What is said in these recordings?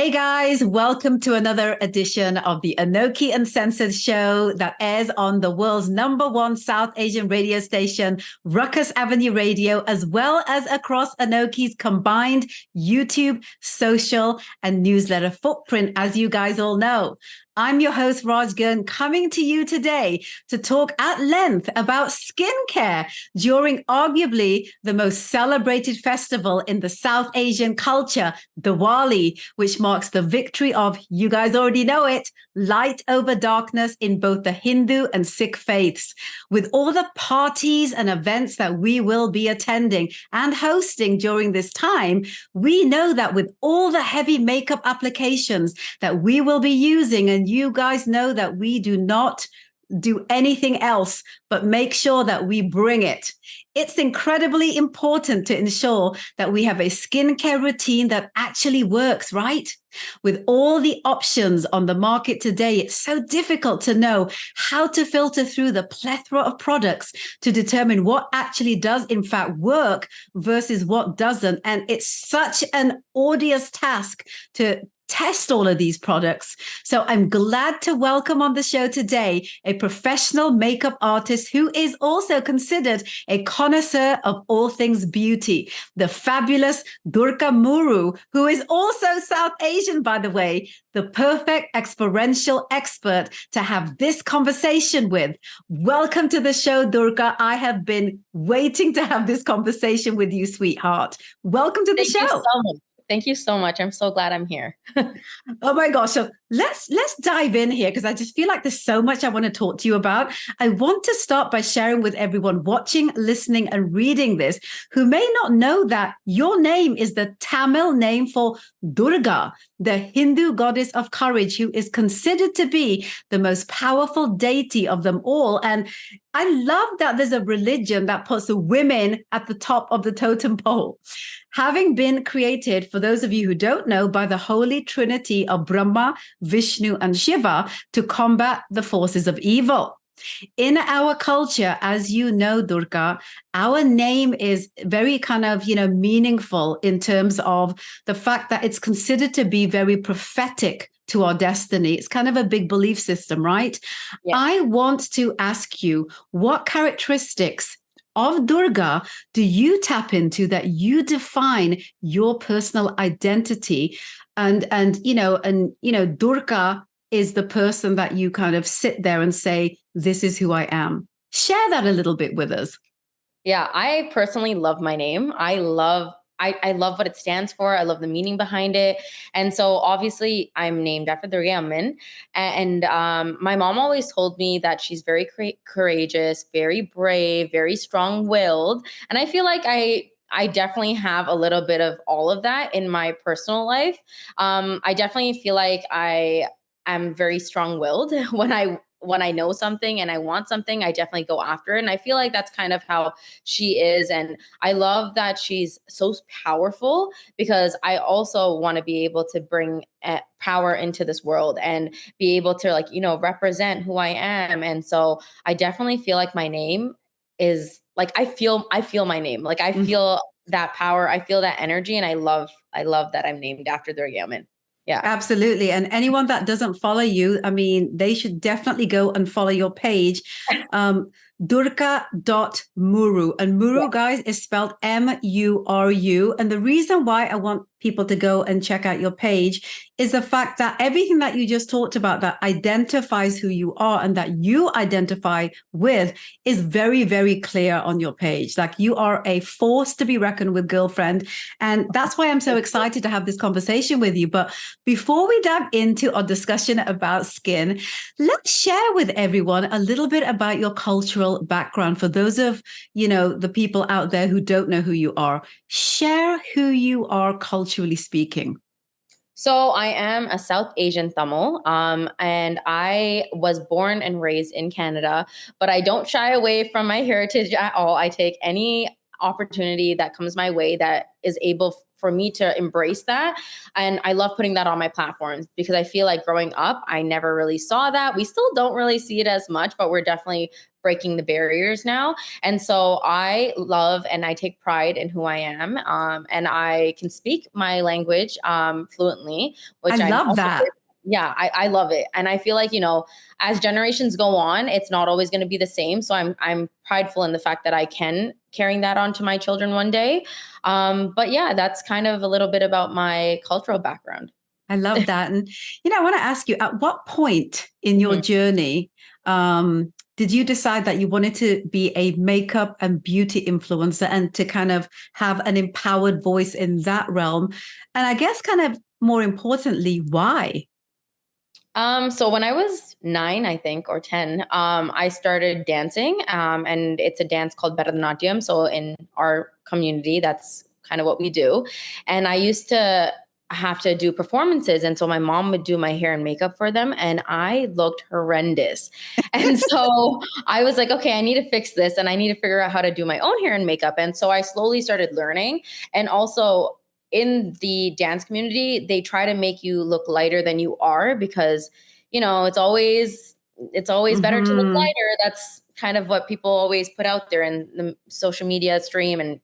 Hey guys, welcome to another edition of the Anoki Uncensored show that airs on the world's #1 South Asian radio station, Ruckus Avenue Radio, as well as across Anoki's combined YouTube, social, and newsletter footprint, as you guys all know. I'm your host, Girn, coming to you today to talk at length about skincare during arguably the most celebrated festival in the South Asian culture, Diwali, which marks the victory of, you guys already know it, light over darkness in both the Hindu and Sikh faiths. With all the parties and events that we will be attending and hosting during this time, we know that with all the heavy makeup applications that we will be using, and you guys know that we do not do anything else but make sure that we bring it. It's incredibly important to ensure that we have a skincare routine that actually works, right? With all the options on the market today, it's so difficult to know how to filter through the plethora of products to determine what actually does in fact work versus what doesn't. And it's such an arduous task to test all of these products. So I'm glad to welcome on the show today a professional makeup artist who is also considered a connoisseur of all things beauty, the fabulous DURKA MURU, who is also South Asian, by the way, the perfect experiential expert to have this conversation with. Welcome to the show, DURKA. I have been waiting to have this conversation with you, sweetheart. Welcome to the show. Thank you so much. Thank you so much. I'm so glad I'm here. Oh my gosh. So let's dive in here because I just feel like there's so much I want to talk to you about. I want to start by sharing with everyone watching, listening, and reading this who may not know that your name is the Tamil name for Durga, the Hindu goddess of courage, who is considered to be the most powerful deity of them all. And I love that there's a religion that puts the women at the top of the totem pole, having been created, for those of you who don't know, by the holy trinity of Brahma, Vishnu, and Shiva to combat the forces of evil. In our culture, as you know, Durga, our name is very kind of, meaningful in terms of the fact that it's considered to be very prophetic to our destiny. It's kind of a big belief system, right? Yeah. I want to ask you, what characteristics of Durga do you tap into that you define your personal identity? And Durga is the person that you kind of sit there and say, this is who I am. Share that a little bit with us. Yeah, I personally love my name. I love what it stands for. I love the meaning behind it. And so obviously I'm named after Durga Amman. And my mom always told me that she's very courageous, very brave, very strong-willed. And I feel like I definitely have a little bit of all of that in my personal life. I definitely feel like I am very strong-willed. When I know something and I want something, I definitely go after it. And I feel like that's kind of how she is. And I love that she's so powerful because I also want to be able to bring power into this world and be able to represent who I am. And so I definitely feel like my name is like, I feel my name. Like I feel that power. I feel that energy. And I love that I'm named after Durga Amman. Yeah, absolutely. And anyone that doesn't follow you, I mean, they should definitely go and follow your page. Durka.muru. And Muru, guys, is spelled M-U-R-U. And the reason why I want people to go and check out your page is the fact that everything that you just talked about that identifies who you are and that you identify with is very, very clear on your page. Like you are a force to be reckoned with, girlfriend. And that's why I'm so excited to have this conversation with you. But before we dive into our discussion about skin, let's share with everyone a little bit about your cultural background. For those of, the people out there who don't know who you are, share who you are culturally speaking. So I am a South Asian Tamil, and I was born and raised in Canada, but I don't shy away from my heritage at all. I take any opportunity that comes my way that is able for me to embrace that. And I love putting that on my platforms because I feel like growing up, I never really saw that. We still don't really see it as much, but we're definitely breaking the barriers now. And so I love and I take pride in who I am. And I can speak my language fluently, which I I'm love also that. yeah, I love it. And I feel like, you know, as generations go on, it's not always going to be the same. So I'm prideful in the fact that I can carrying that on to my children one day. But yeah, that's kind of a little bit about my cultural background. I love that. And, I want to ask you, at what point in your journey did you decide that you wanted to be a makeup and beauty influencer and to kind of have an empowered voice in that realm? And I guess kind of more importantly, why? So when I was 9, I think, or 10, I started dancing, and it's a dance called Bharatanatyam. So in our community, that's kind of what we do. And I used to have to do performances. And so my mom would do my hair and makeup for them. And I looked horrendous. And so I was like, okay, I need to fix this and I need to figure out how to do my own hair and makeup. And so I slowly started learning. And also, in the dance community, they try to make you look lighter than you are because, you know, it's always better to look Mm-hmm. lighter. That's kind of what people always put out there in the social media stream and,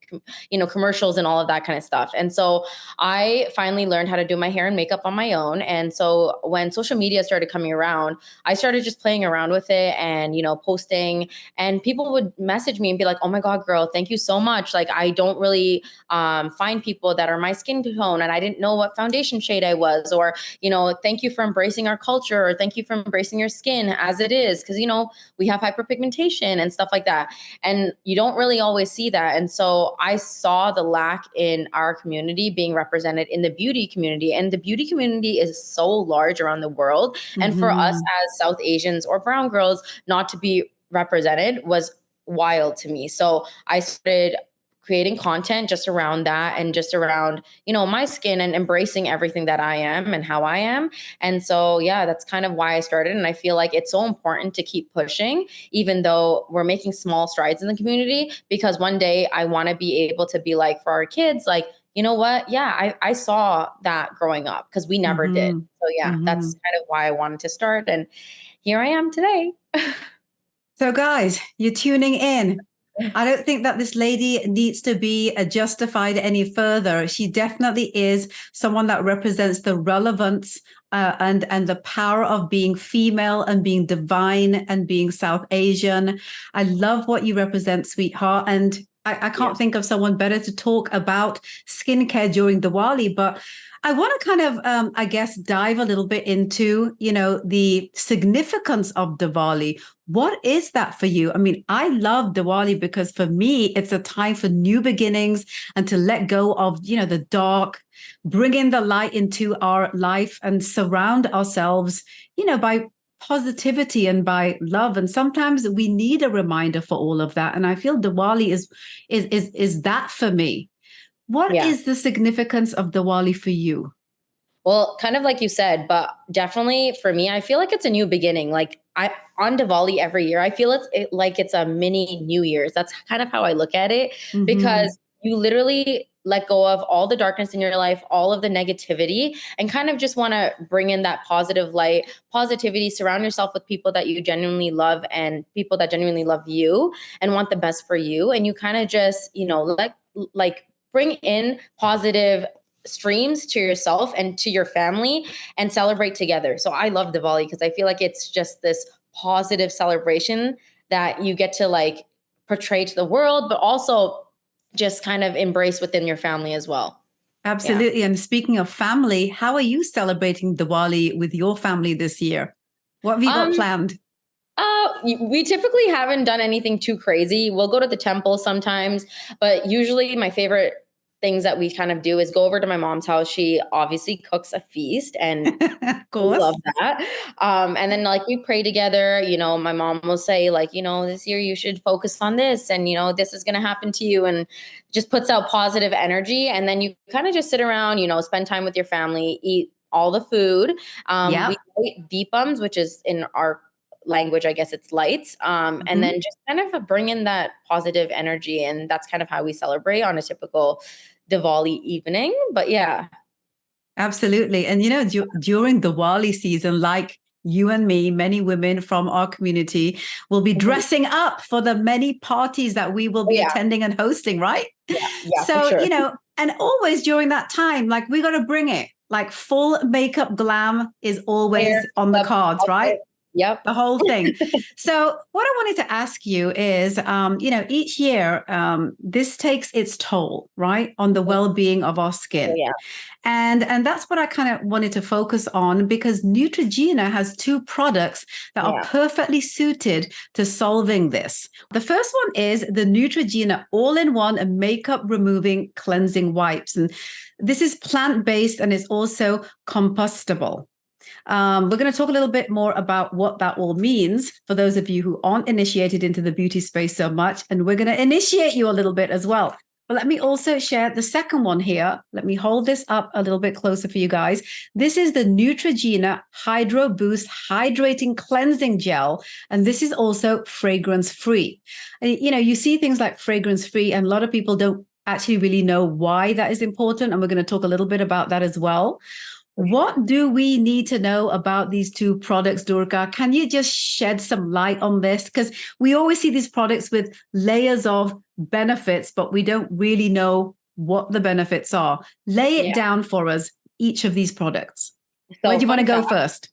you know, commercials and all of that kind of stuff. And so I finally learned how to do my hair and makeup on my own. And so when social media started coming around, I started just playing around with it and, you know, posting, and people would message me and be like, oh my God, girl, thank you so much. Like, I don't really find people that are my skin tone, and I didn't know what foundation shade I was, or, you know, thank you for embracing our culture, or thank you for embracing your skin as it is. Cause, you know, we have hyperpigmentation and stuff like that. And you don't really always see that. And so I saw the lack in our community being represented in the beauty community. And the beauty community is so large around the world. And for us Mm-hmm. as South Asians or brown girls not to be represented was wild to me. So I started creating content just around that and just around, you know, my skin and embracing everything that I am and how I am. And so, yeah, that's kind of why I started. And I feel like it's so important to keep pushing, even though we're making small strides in the community, because one day I want to be able to be like, for our kids, like, you know what? Yeah, I saw that growing up because we never did. Mm-hmm. So yeah, Mm-hmm. that's kind of why I wanted to start. And here I am today. So, guys, you're tuning in. I don't think that this lady needs to be justified any further. She definitely is someone that represents the relevance and the power of being female and being divine and being South Asian. I love what you represent, sweetheart. And I Yeah. can't think of someone better to talk about skincare during Diwali. But I want to kind of, I guess, dive a little bit into, the significance of Diwali. What is that for you? I mean, I love Diwali because for me, it's a time for new beginnings and to let go of, the dark, bring in the light into our life and surround ourselves, by positivity and by love. And sometimes we need a reminder for all of that. And I feel Diwali is that for me. What Yeah. is the significance of Diwali for you? Well, kind of like you said, but definitely for me, I feel like it's a new beginning. Like I on Diwali every year, I feel like it's a mini New Year's. That's kind of how I look at it, Mm-hmm. because you literally let go of all the darkness in your life, all of the negativity, and kind of just want to bring in that positive light, positivity, surround yourself with people that you genuinely love and people that genuinely love you and want the best for you. And you kind of just, like bring in positive streams to yourself and to your family and celebrate together. So I love Diwali because I feel like it's just this positive celebration that you get to like portray to the world, but also just kind of embrace within your family as well. Yeah. Absolutely. And speaking of family, how are you celebrating Diwali with your family this year? What have you got Um, planned? we typically haven't done anything too crazy. We'll go to the temple sometimes, but usually my favorite things that we kind of do is go over to my mom's house. She obviously cooks a feast and Of I course. love that. And then like we pray together, you know, my mom will say like, you know, this year you should focus on this and, you know, this is going to happen to you, and just puts out positive energy. And then you kind of just sit around, you know, spend time with your family, eat all the food. We Yep. eat deepams, which is in our language, I guess it's lights. And then Hmm. just kind of bring in that positive energy. And that's kind of how we celebrate on a typical Diwali evening. But yeah. Absolutely. And, during Diwali season, like you and me, many women from our community will be dressing up for the many parties that we will be attending and hosting, right? Yeah, for So, sure. and always during that time, like we got to bring it. Like full makeup glam is always on the cards, right? Yep. The whole thing. So what I wanted to ask you is, each year, this takes its toll, right, on the well-being of our skin. Yeah. And that's what I kind of wanted to focus on, because Neutrogena has two products that are perfectly suited to solving this. The first one is the Neutrogena all-in-one makeup removing cleansing wipes. And this is plant-based and is also compostable. We're going to talk a little bit more about what that all means for those of you who aren't initiated into the beauty space so much. And we're going to initiate you a little bit as well. But let me also share the second one here. Let me hold this up a little bit closer for you guys. This is the Neutrogena Hydro Boost Hydrating Cleansing Gel. And this is also fragrance free. You see things like fragrance free, and a lot of people don't actually really know why that is important. And we're going to talk a little bit about that as well. What do we need to know about these two products, Durka? Can you just shed some light on this? Because we always see these products with layers of benefits, but we don't really know what the benefits are. Lay it down for us, each of these products. So where do you want to go first?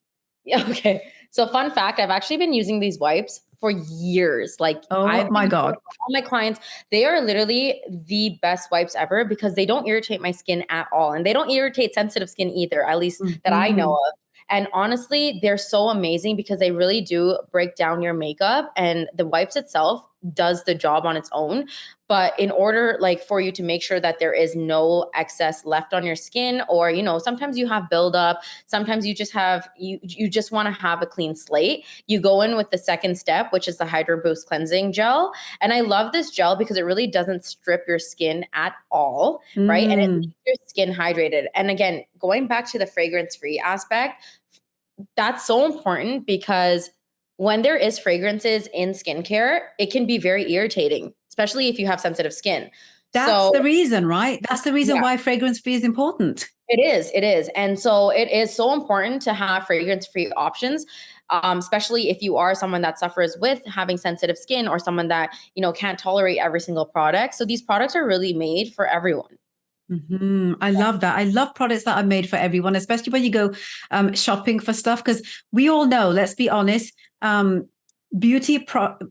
Yeah, okay. So fun fact, I've actually been using these wipes for years. Like, oh my God. All my clients, they are literally the best wipes ever because they don't irritate my skin at all. And they don't irritate sensitive skin either, at least that I know of. And honestly, they're so amazing because they really do break down your makeup, and the wipes itself does the job on its own. But in order, like, for you to make sure that there is no excess left on your skin, or, sometimes you have buildup, sometimes you just have, you just want to have a clean slate. You go in with the second step, which is the Hydro Boost Cleansing Gel. And I love this gel because it really doesn't strip your skin at all, right? And it leaves your skin hydrated. And again, going back to the fragrance-free aspect, that's so important because when there is fragrances in skincare, it can be very irritating, especially if you have sensitive skin. That's the reason, right? That's the reason why fragrance-free is important. It is. And so it is so important to have fragrance-free options, especially if you are someone that suffers with having sensitive skin, or someone that, can't tolerate every single product. So these products are really made for everyone. I love that. I love products that are made for everyone, especially when you go shopping for stuff, because we all know, let's be honest, beauty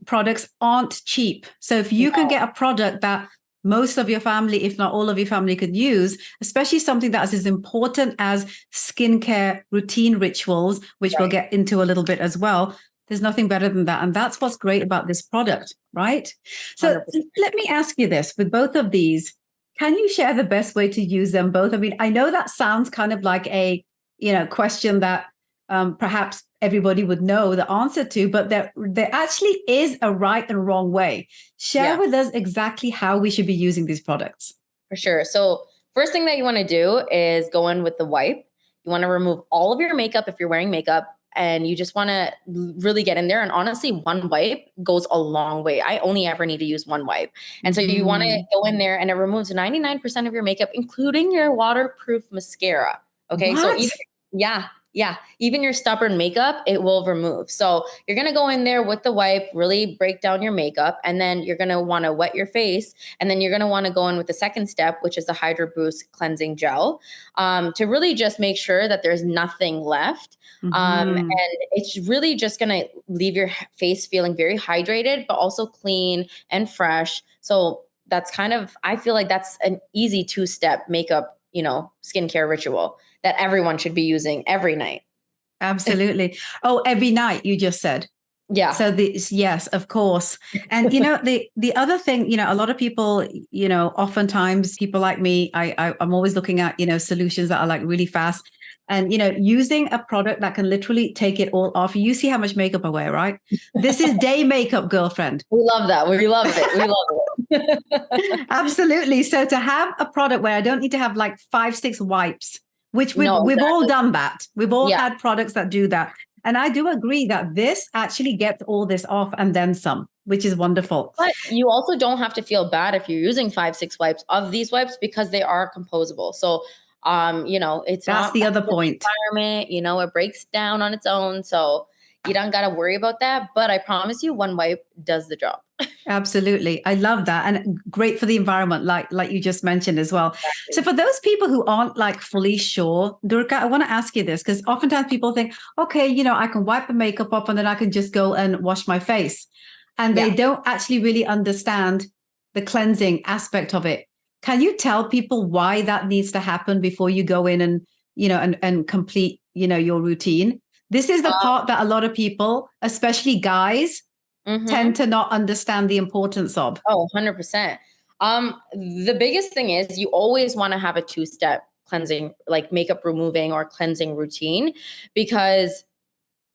products aren't cheap. So if you can get a product that most of your family, if not all of your family, could use, especially something that is as important as skincare routine rituals, which we'll get into a little bit as well, there's nothing better than that. And that's what's great about this product, right? So 100%. Let me ask you this, with both of these, can you share the best way to use them both? I mean, I know that sounds kind of like a, question that perhaps everybody would know the answer to, but there actually is a right and wrong way. Share with us exactly how we should be using these products. For sure. So first thing that you want to do is go in with the wipe. You want to remove all of your makeup if you're wearing makeup, and you just want to really get in there. And honestly, one wipe goes a long way. I only ever need to use one wipe. And so you want to go in there, and it removes 99% of your makeup, including your waterproof mascara. Okay. What? So even your stubborn makeup, it will remove. So you're going to go in there with the wipe, really break down your makeup, and then you're going to want to wet your face. And then you're going to want to go in with the second step, which is the Hydro Boost Cleansing Gel, to really just make sure that there's nothing left. And it's really just going to leave your face feeling very hydrated, but also clean and fresh. So that's I feel like that's an easy 2-step makeup, skincare ritual that everyone should be using every night. Absolutely. Oh, every night, you just said. Yeah. So yes, of course. And, the other thing, a lot of people, oftentimes people like me, I'm always looking at, solutions that are like really fast. And, using a product that can literally take it all off. You see how much makeup I wear, right? This is day makeup, girlfriend. We love that. We love it. We love it. Absolutely. So to have a product where I don't need to have like 5-6 wipes, which we've all done that. We've all had products that do that. And I do agree that this actually gets all this off and then some, which is wonderful. But you also don't have to feel bad if you're using 5-6 wipes of these wipes, because they are composable. So, it's That's not the bad other for the point. environment, it breaks down on its own. So you don't got to worry about that. But I promise you, one wipe does the job. Absolutely. I love that. And great for the environment, like you just mentioned as well. Exactly. So for those people who aren't like fully sure, Durka, I want to ask you this, because oftentimes people think, okay, I can wipe the makeup off and then I can just go and wash my face. And they don't actually really understand the cleansing aspect of it. Can you tell people why that needs to happen before you go in and, and complete, your routine? This is the part that a lot of people, especially guys, tend to not understand the importance of. Oh, 100%. The biggest thing is you always want to have a 2-step cleansing, like makeup removing or cleansing routine, because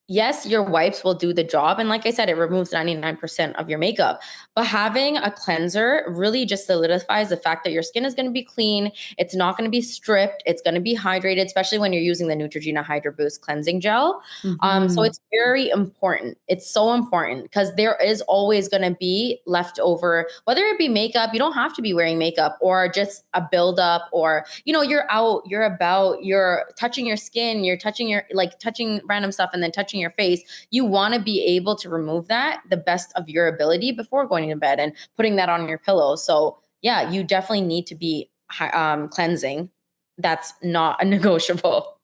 yes, your wipes will do the job. And like I said, it removes 99% of your makeup. But having a cleanser really just solidifies the fact that your skin is going to be clean. It's not going to be stripped. It's going to be hydrated, especially when you're using the Neutrogena Hydro Boost cleansing gel. So it's very important. It's so important because there is always going to be leftover, whether it be makeup, you don't have to be wearing makeup, or just a buildup, or, you're out, you're about, you're touching your skin, you're touching touching random stuff and then touching your face. You want to be able to remove that the best of your ability before going to bed and putting that on your pillow. So yeah, you definitely need to be cleansing. That's not a negotiable.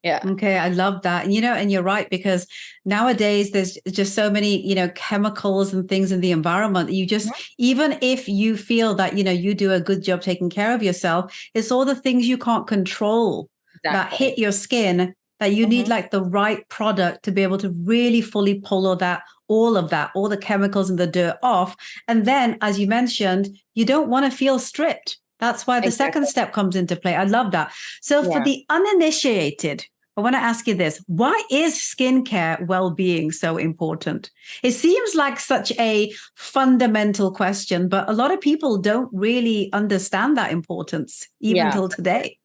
Yeah. Okay, I love that. And you're right, because nowadays there's just so many, chemicals and things in the environment. You just, even if you feel that, you do a good job taking care of yourself, it's all the things you can't control that hit your skin, that you need like the right product to be able to really fully pull all the chemicals and the dirt off. And then, as you mentioned, you don't want to feel stripped. That's why the second step comes into play. I love that. So for the uninitiated, I want to ask you this. Why is skincare well-being so important? It seems like such a fundamental question, but a lot of people don't really understand that importance even till today.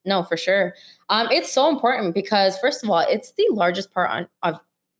No, for sure. It's so important because, first of all, it's the largest part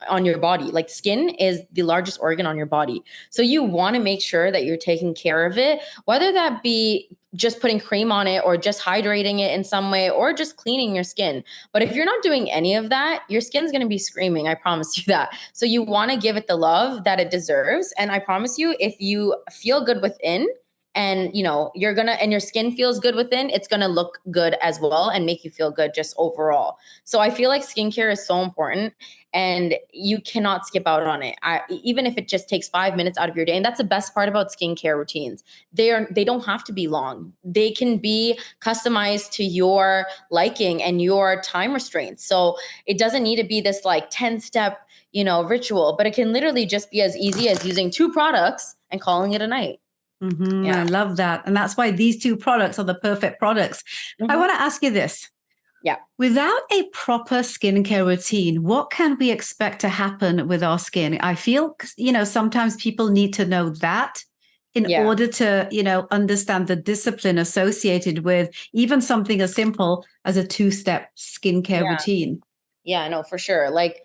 on your body. Like, skin is the largest organ on your body. So you want to make sure that you're taking care of it, whether that be just putting cream on it or just hydrating it in some way or just cleaning your skin. But if you're not doing any of that, your skin's going to be screaming. I promise you that. So you want to give it the love that it deserves. And I promise you, if you feel good within, and and your skin feels good within, it's going to look good as well and make you feel good just overall. So I feel like skincare is so important and you cannot skip out on it. Even if it just takes 5 minutes out of your day. And that's the best part about skincare routines. They don't have to be long. They can be customized to your liking and your time restraints. So it doesn't need to be this like 10-step, ritual, but it can literally just be as easy as using 2 products and calling it a night. I love that. And that's why these 2 products are the perfect products. I want to ask you this. Yeah. Without a proper skincare routine, what can we expect to happen with our skin? I feel, sometimes people need to know that in order to, understand the discipline associated with even something as simple as a 2-step skincare routine. Yeah, no, for sure. Like,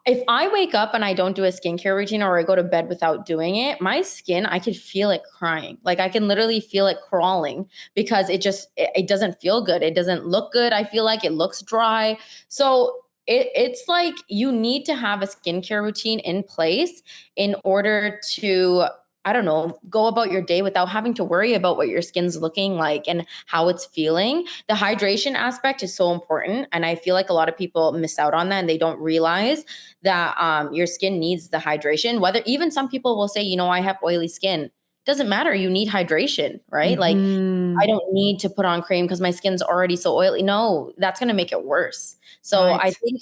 if I wake up and I don't do a skincare routine or I go to bed without doing it, my skin, I could feel it crying. Like, I can literally feel it crawling because it doesn't feel good. It doesn't look good. I feel like it looks dry. So it's like you need to have a skincare routine in place in order to, I don't know, go about your day without having to worry about what your skin's looking like and how it's feeling. The hydration aspect is so important. And I feel like a lot of people miss out on that and they don't realize that your skin needs the hydration. Whether even some people will say, I have oily skin. Doesn't matter. You need hydration, right? Like, I don't need to put on cream because my skin's already so oily. No, that's going to make it worse. So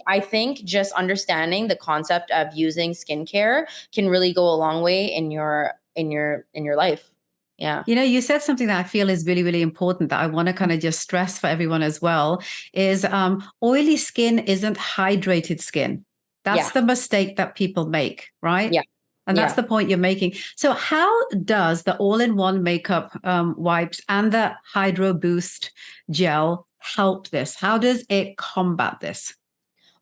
I think just understanding the concept of using skincare can really go a long way in your life. Yeah. You said something that I feel is really, really important that I want to kind of just stress for everyone as well is oily skin isn't hydrated skin. That's the mistake that people make, right? Yeah. And that's the point you're making. So how does the all-in-one makeup wipes and the Hydro Boost gel help this? How does it combat this?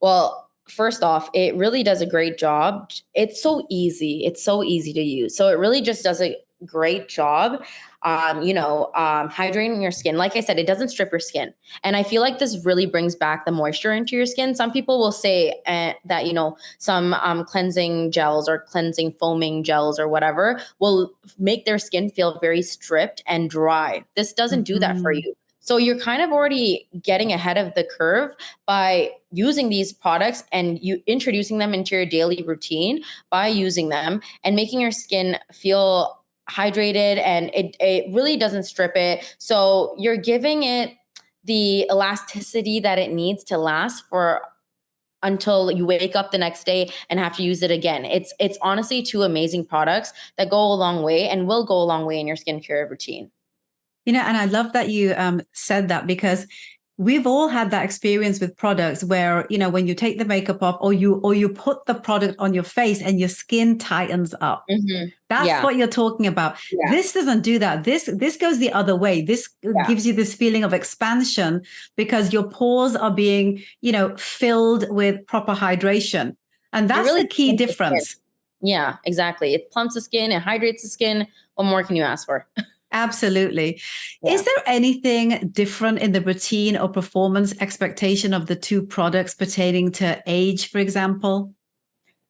Well, first off, it really does a great job. It's so easy. It's so easy to use. So it really just does a great job, hydrating your skin. Like I said, it doesn't strip your skin. And I feel like this really brings back the moisture into your skin. Some people will say that, some cleansing gels or cleansing foaming gels or whatever will make their skin feel very stripped and dry. This doesn't do that for you. So you're kind of already getting ahead of the curve by using these products and you introducing them into your daily routine by using them and making your skin feel hydrated, and it really doesn't strip it. So you're giving it the elasticity that it needs to last for until you wake up the next day and have to use it again. It's honestly two amazing products that go a long way and will go a long way in your skincare routine. And I love that you said that, because we've all had that experience with products where, when you take the makeup off or you put the product on your face and your skin tightens up. That's what you're talking about. Yeah. This doesn't do that. This goes the other way. This gives you this feeling of expansion because your pores are being, filled with proper hydration. And that's really the key difference. Yeah, exactly. It plumps the skin, it hydrates the skin. What more can you ask for? Absolutely. Yeah. Is there anything different in the routine or performance expectation of the two products pertaining to age, for example?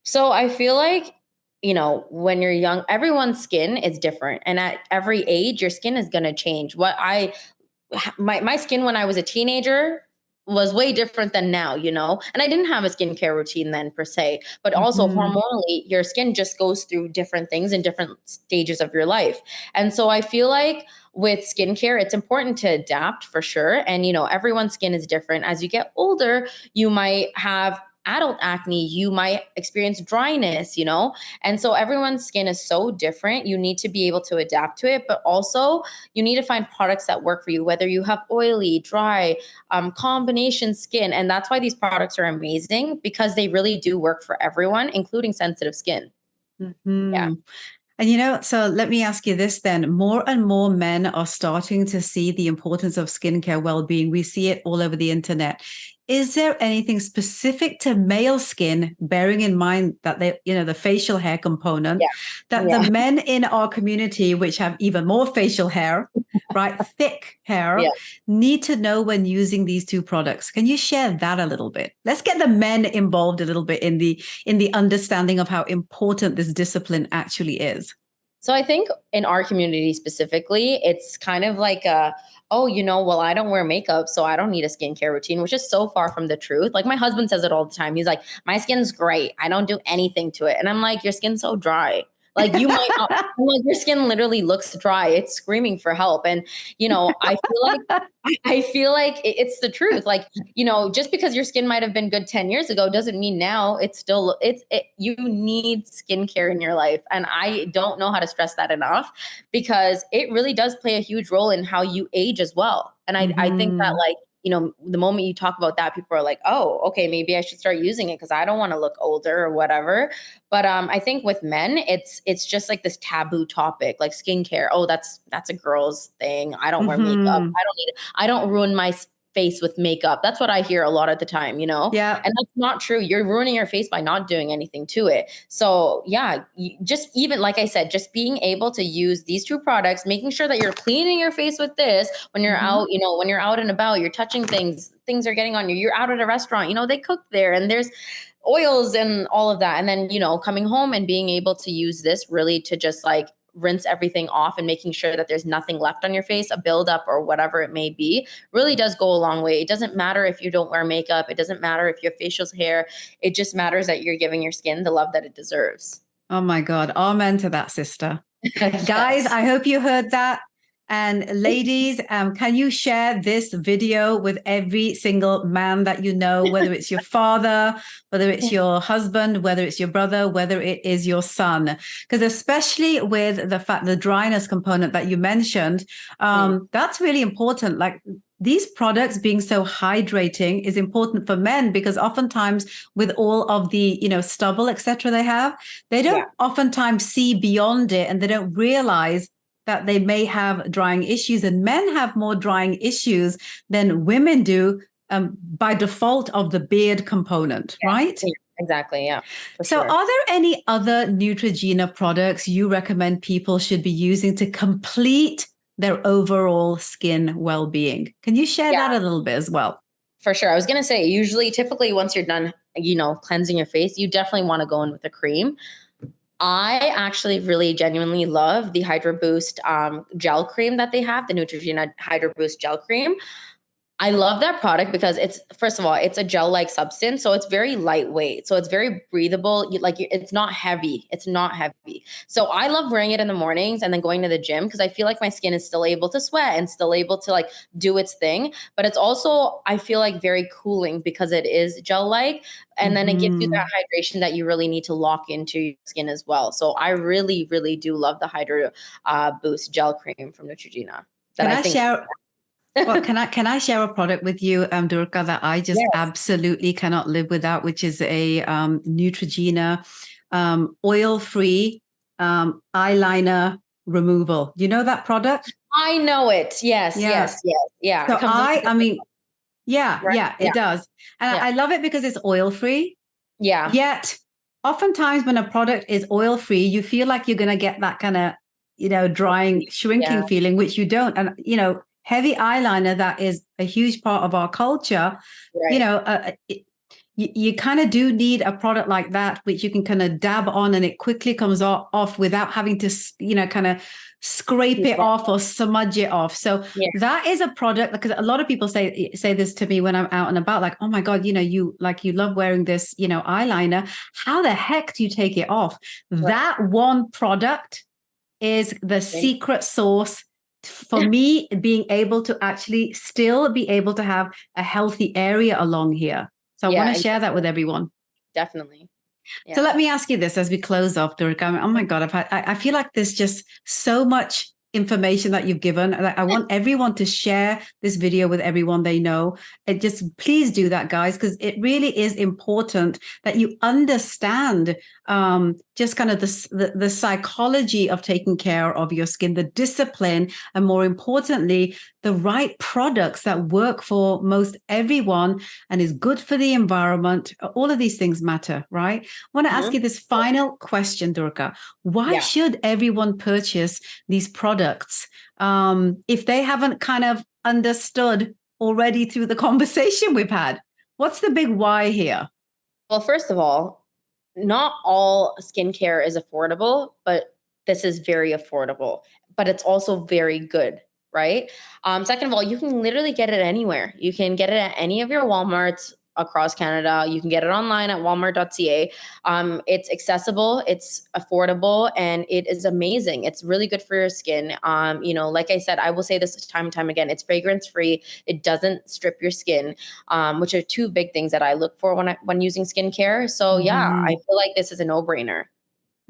So I feel like, when you're young, everyone's skin is different. And at every age, your skin is going to change. My skin when I was a teenager was way different than now, and I didn't have a skincare routine then per se, but also hormonally, your skin just goes through different things in different stages of your life. And so I feel like with skincare, it's important to adapt for sure. And, everyone's skin is different. As you get older, you might have adult acne, you might experience dryness, and so everyone's skin is so different. You need to be able to adapt to it, but also you need to find products that work for you, whether you have oily, dry, combination skin. And that's why these products are amazing, because they really do work for everyone, including sensitive skin. Yeah. And so let me ask you this then. More and more men are starting to see the importance of skincare well-being. We see it all over the internet. Is there anything specific to male skin, bearing in mind that the facial hair component, that the men in our community, which have even more facial hair, right, thick hair, need to know when using these two products? Can you share that a little bit? Let's get the men involved a little bit in the understanding of how important this discipline actually is. So I think in our community specifically, it's kind of like I don't wear makeup, so I don't need a skincare routine, which is so far from the truth. Like my husband says it all the time. He's like, my skin's great. I don't do anything to it. And I'm like, your skin's so dry. Like you might not, like your skin literally looks dry. It's screaming for help. And, I feel like it's the truth. Like, just because your skin might've been good 10 years ago doesn't mean now you need skincare in your life. And I don't know how to stress that enough, because it really does play a huge role in how you age as well. And I think that the moment you talk about that, people are like, oh, okay, maybe I should start using it because I don't want to look older or whatever. But I think with men, it's just like this taboo topic, like skincare. Oh, that's a girl's thing. I don't wear makeup. I don't ruin my face with makeup. That's what I hear a lot of the time, Yeah. And that's not true. You're ruining your face by not doing anything to it. So yeah, just even like I said, just being able to use these two products, making sure that you're cleaning your face with this when you're out, when you're out and about, you're touching things are getting on you. You're out at a restaurant, they cook there and there's oils and all of that. And then, coming home and being able to use this really to just like rinse everything off and making sure that there's nothing left on your face, a buildup or whatever it may be, really does go a long way. It doesn't matter if you don't wear makeup. It doesn't matter if you have facial hair. It just matters that you're giving your skin the love that it deserves. Oh my God. Amen to that, sister. Yes. Guys, I hope you heard that. And ladies, can you share this video with every single man that you know, whether it's your father, whether it's your husband, whether it's your brother, whether it is your son? Because especially with the dryness component that you mentioned, that's really important. Like these products being so hydrating is important for men, because oftentimes with all of the, stubble, etc. they don't oftentimes see beyond it, and they don't realize that they may have drying issues, and men have more drying issues than women do, by default of the beard component, right? Yeah, exactly. Yeah. So are there any other Neutrogena products you recommend people should be using to complete their overall skin well-being? Can you share that a little bit as well? For sure. I was going to say, typically once you're done, cleansing your face, you definitely want to go in with a cream. I actually really genuinely love the Hydro Boost gel cream that they have, the Neutrogena Hydro Boost gel cream. I love that product because first of all, it's a gel-like substance. So it's very lightweight. So it's very breathable. It's not heavy. It's not heavy. So I love wearing it in the mornings and then going to the gym because I feel like my skin is still able to sweat and still able to do its thing. But it's also, I feel like, very cooling because it is gel-like. And then it gives you that hydration that you really need to lock into your skin as well. So I really, really do love the Hydro Boost gel cream from Neutrogena. Well, can I share a product with you, Durka, that I just absolutely cannot live without, which is a Neutrogena oil-free eyeliner removal. You know that product? I know it. Yes. Yeah. So it does. And I love it because it's oil-free. Yeah. Yet, oftentimes when a product is oil-free, you feel like you're going to get that kind of, drying, shrinking feeling, which you don't. And, heavy eyeliner, that is a huge part of our culture. Right. You kind of do need a product like that, which you can kind of dab on and it quickly comes off without having to, kind of scrape it off or smudge it off. So that is a product, because a lot of people say this to me when I'm out and about, like, oh my God, you love wearing this, eyeliner. How the heck do you take it off? Right. That one product is the secret sauce for me being able to actually still be able to have a healthy area along here. So I want to share that with everyone. Definitely. Yeah. So let me ask you this as we close off, Durka. Oh my God, I feel like there's just so much information that you've given. I want everyone to share this video with everyone they know. Please do that, guys, because it really is important that you understand just kind of the psychology of taking care of your skin, the discipline, and more importantly, the right products that work for most everyone and is good for the environment. All of these things matter, right? I want to ask you this final question, Durka. Why should everyone purchase these products if they haven't kind of understood already through the conversation we've had? What's the big why here? Well, first of all, not all skincare is affordable, but this is very affordable, but it's also very good, right? Second of all, you can literally get it anywhere. You can get it at any of your Walmarts across Canada. You can get it online at walmart.ca. It's accessible, it's affordable, and it is amazing. It's really good for your skin. Like I said, I will say this time and time again, it's fragrance free. It doesn't strip your skin, which are two big things that I look for when using skincare. So I feel like this is a no-brainer.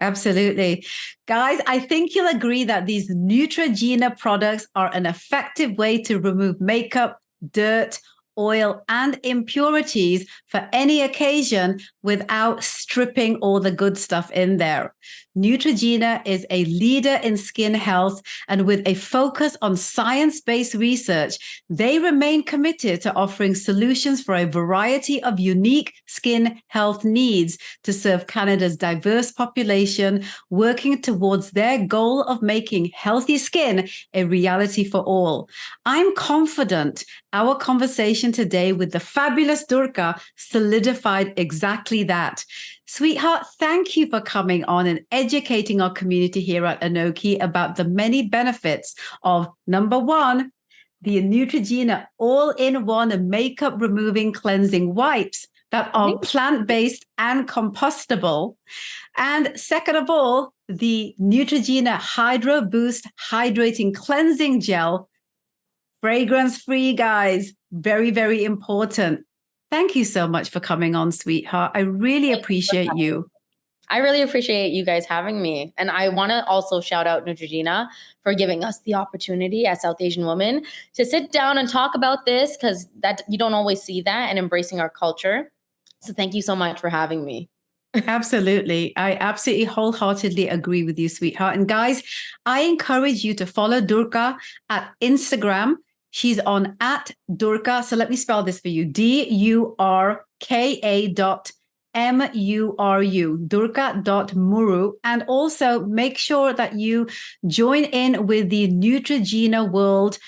Absolutely. Guys, I think you'll agree that these Neutrogena products are an effective way to remove makeup, dirt, oil, and impurities for any occasion without stripping all the good stuff in there. Neutrogena is a leader in skin health, and with a focus on science-based research, they remain committed to offering solutions for a variety of unique skin health needs to serve Canada's diverse population, working towards their goal of making healthy skin a reality for all. I'm confident our conversation today with the fabulous Durka solidified exactly that. Sweetheart, thank you for coming on and educating our community here at Anoki about the many benefits of, number one, the Neutrogena all-in-one makeup removing cleansing wipes that are plant-based and compostable. And second of all, the Neutrogena Hydro Boost Hydrating Cleansing Gel, fragrance-free, guys. Very, very important. Thank you so much for coming on, sweetheart. I really appreciate you. I really appreciate you guys having me. And I want to also shout out Neutrogena for giving us the opportunity as South Asian women to sit down and talk about this, because that you don't always see that, and embracing our culture. So thank you so much for having me. Absolutely. I absolutely wholeheartedly agree with you, sweetheart. And guys, I encourage you to follow Durka at Instagram. She's on at Durka. So let me spell this for you. DURKA.MURU, Durka.Muru. And also make sure that you join in with the Neutrogena world.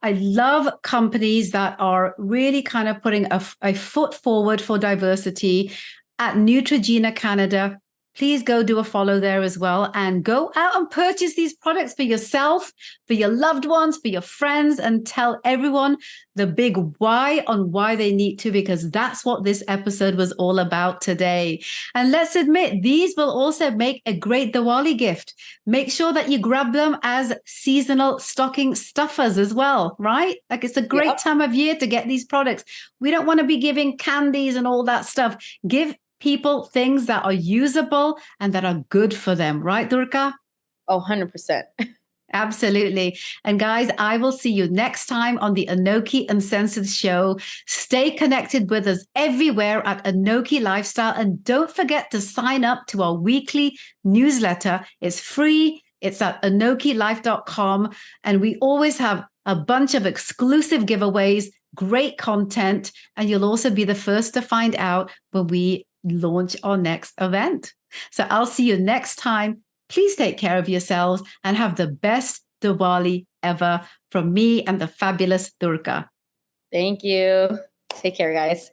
I love companies that are really kind of putting a foot forward for diversity. At Neutrogena Canada, please go do a follow there as well, and go out and purchase these products for yourself, for your loved ones, for your friends, and tell everyone the big why on why they need to, because that's what this episode was all about today. And let's admit, these will also make a great Diwali gift. Make sure that you grab them as seasonal stocking stuffers as well, right? Like, it's a great time of year to get these products. We don't want to be giving candies and all that stuff. Give people things that are usable and that are good for them, right, Durka? Oh, 100%. Absolutely. And guys, I will see you next time on the Anoki Uncensored Show. Stay connected with us everywhere at Anoki Lifestyle. And don't forget to sign up to our weekly newsletter. It's free. It's at anokilife.com. And we always have a bunch of exclusive giveaways, great content. And you'll also be the first to find out when we launch our next event. So I'll see you next time. Please take care of yourselves and have the best Diwali ever from me and the fabulous Durka. Thank you. Take care, guys.